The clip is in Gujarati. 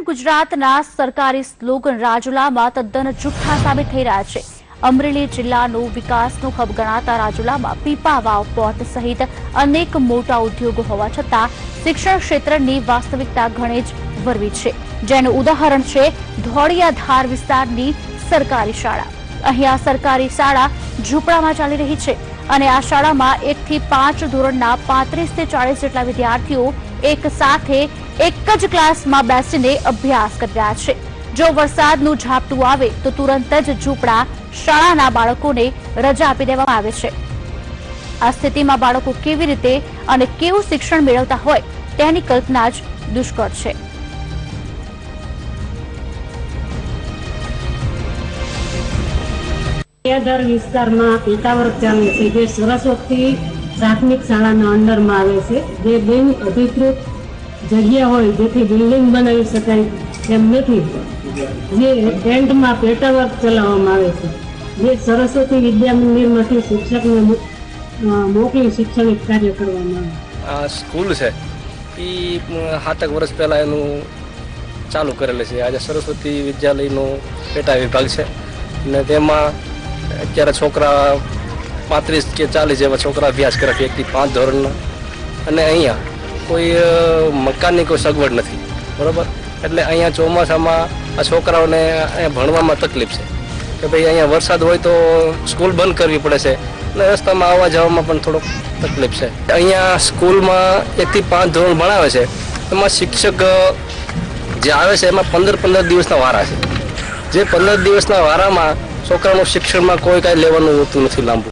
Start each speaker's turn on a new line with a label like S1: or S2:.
S1: ગુજરાતના સરકારી સ્લોગન રાજુલામાં તદ્દન જુઠ્ઠા સાબિત થઈ રહ્યા છે। અમરેલી જિલ્લાનું વિકાસનું હબ ગણાતા રાજુલામાં પીપા વાવ પોર્ટ સહિત અનેક મોટા ઉદ્યોગો હોવા છતાં શિક્ષણ ક્ષેત્રની વાસ્તવિકતા ઘણી જ વરવી છે, જેનું ઉદાહરણ છે ધોળિયાધાર વિસ્તારની સરકારી શાળા। અહીં આ સરકારી શાળા ઝૂંપડામાં ચાલી રહી છે અને આ શાળામાં 1 થી 5 ધોરણના 35 થી 40 જેટલા વિદ્યાર્થીઓ એક સાથે એક જ ક્લાસમાં બેસીને અભ્યાસ કરી રહ્યા છે। જો વરસાદનું ઝાપટું આવે તો તુરંત જ ઝૂંપડા શાળાના બાળકોને રજા આપી દેવામાં આવે છે। આ સ્થિતિમાં બાળકો કેવી રીતે અને કેવું શિક્ષણ મેળવતા હોય તેની કલ્પના જ દુષ્કર છે।
S2: ધોળિયાધાર વિસ્તારમાં પેટાવર્ક ચાલે છે, જે સરસ્વતી પ્રાથમિક શાળાના અંડરમાં આવે છે। જે બિન અધિકૃત જગ્યા હોય જેથી બિલ્ડિંગ બનાવી શકાય તેમ નથી, જે ટેન્ટમાં પેટાવર્ક ચલાવવામાં આવે છે। જે સરસ્વતી વિદ્યા મંદિરમાંથી શિક્ષકને મોકલી શૈક્ષણિક કાર્ય કરવામાં આવે।
S3: આ સ્કૂલ છે એ 7 વર્ષ પહેલા એનું ચાલુ કરેલું છે। આજે સરસ્વતી વિદ્યાલયનો પેટા વિભાગ છે અને તેમાં અત્યારે છોકરા 35 કે 40 જેવા છોકરા અભ્યાસ કરે છે 1 થી 5 ધોરણના, અને અહીંયા કોઈ મકાનની કોઈ સગવડ નથી, બરાબર। એટલે અહીંયા ચોમાસામાં આ છોકરાઓને અહીંયા ભણવામાં તકલીફ છે કે ભાઈ અહીંયા વરસાદ હોય તો સ્કૂલ બંધ કરવી પડે છે અને રસ્તામાં આવવા જવામાં પણ થોડોક તકલીફ છે। અહીંયા સ્કૂલમાં 1 થી 5 ધોરણ ભણાવે છે, એમાં શિક્ષક જે આવે છે એમાં 15 દિવસના વારા છે। જે 15 દિવસના વારામાં છોકરાનું શિક્ષણમાં કોઈ કાંઈ લેવાનું હોતું નથી લાંબુ।